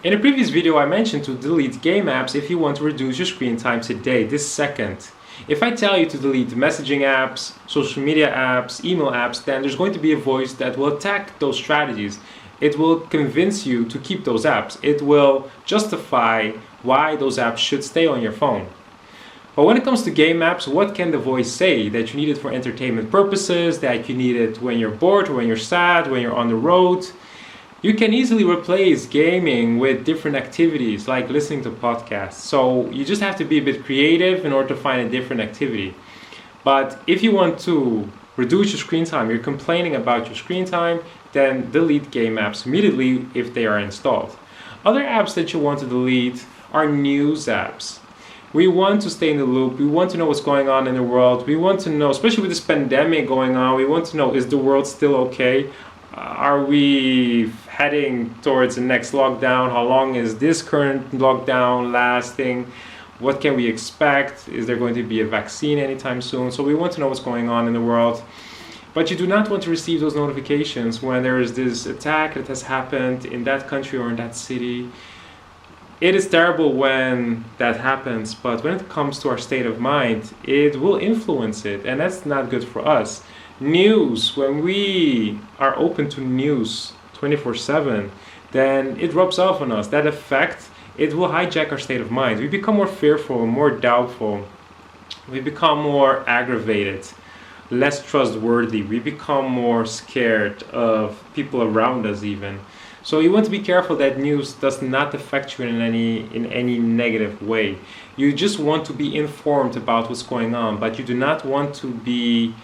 In a previous video, I mentioned to delete game apps if you want to reduce your screen time today, this second. If I tell you to delete messaging apps, social media apps, email apps, then there's going to be a voice that will attack those strategies. It will convince you to keep those apps. It will justify why those apps should stay on your phone. But when it comes to game apps, what can the voice say? That you need it for entertainment purposes, that you need it when you're bored, or when you're sad, when you're on the road. You can easily replace gaming with different activities like listening to podcasts. So you just have to be a bit creative in order to find a different activity. But if you want to reduce your screen time, you're complaining about your screen time, then delete game apps immediately if they are installed. Other apps that you want to delete are news apps. We want to stay in the loop. We want to know what's going on in the world. We want to know, especially with this pandemic going on, we want to know, is the world still okay? Are we heading towards the next lockdown? How long is this current lockdown lasting? What can we expect? Is there going to be a vaccine anytime soon? So we want to know what's going on in the world. But you do not want to receive those notifications when there is this attack that has happened in that country or in that city. It is terrible when that happens, but when it comes to our state of mind, it will influence it, and that's not good for us. News, when we are open to news 24/7, then it rubs off on us. That effect, it will hijack our state of mind. We become more fearful, more doubtful. We become more aggravated, less trustworthy. We become more scared of people around us even. So you want to be careful that news does not affect you in any negative way. You just want to be informed about what's going on, but you do not want to be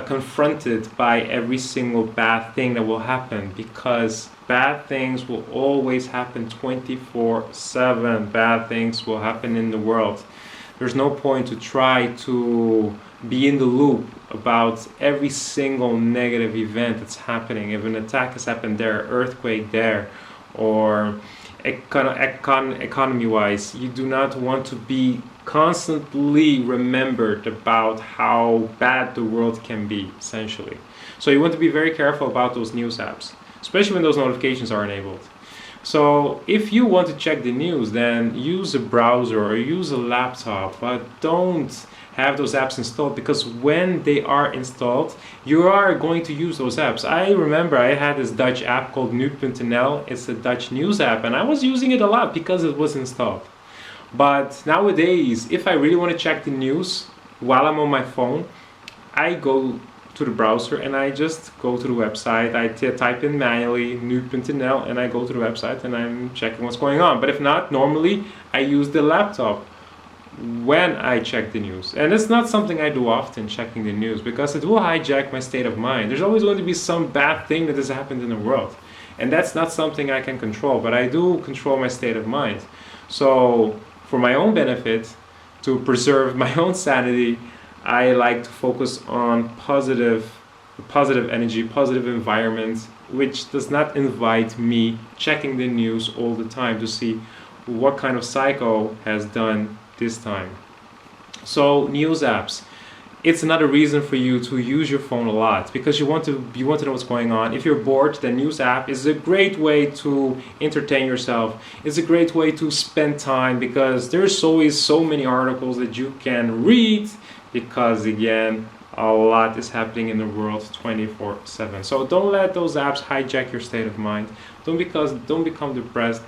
confronted by every single bad thing that will happen, because bad things will always happen 24/7. Bad things will happen in the world. There's no point to try to be in the loop about every single negative event that's happening. If an attack has happened there, earthquake there, or economy-wise, you do not want to be constantly remembered about how bad the world can be, essentially. So you want to be very careful about those news apps, especially when those notifications are enabled. So if you want to check the news, then use a browser or use a laptop, but don't have those apps installed, because when they are installed, you are going to use those apps. I remember I had this Dutch app called nu.nl. It's a Dutch news app, and I was using it a lot because it was installed. But nowadays, if I really want to check the news while I'm on my phone, I go to the browser and I just go to the website. I type in manually nu.nl and I go to the website and I'm checking what's going on. But if not, normally I use the laptop when I check the news. And it's not something I do often, checking the news, because it will hijack my state of mind. There's always going to be some bad thing that has happened in the world. And that's not something I can control, but I do control my state of mind. So for my own benefit, to preserve my own sanity, I like to focus on positive energy, positive environment, which does not invite me checking the news all the time to see what kind of psycho has done this time. So news apps, it's another reason for you to use your phone a lot, because you want to know what's going on. If you're bored, the news app is a great way to entertain yourself. It's a great way to spend time, because there's always so many articles that you can read, because again, a lot is happening in the world 24/7. So don't let those apps hijack your state of mind. Don't become depressed.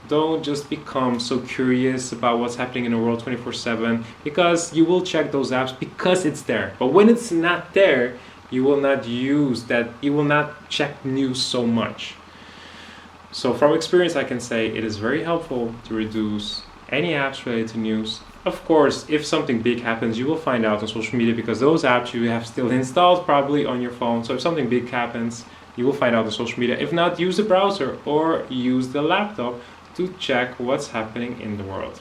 Don't just become so curious about what's happening in the world 24/7, because you will check those apps because it's there. But when it's not there, you will not use that, you will not check news so much. So from experience, I can say it is very helpful to reduce any apps related to news. Of course, if something big happens, you will find out on social media, because those apps you have still installed probably on your phone. So if something big happens, you will find out on social media. If not, use the browser or use the laptop to check what's happening in the world.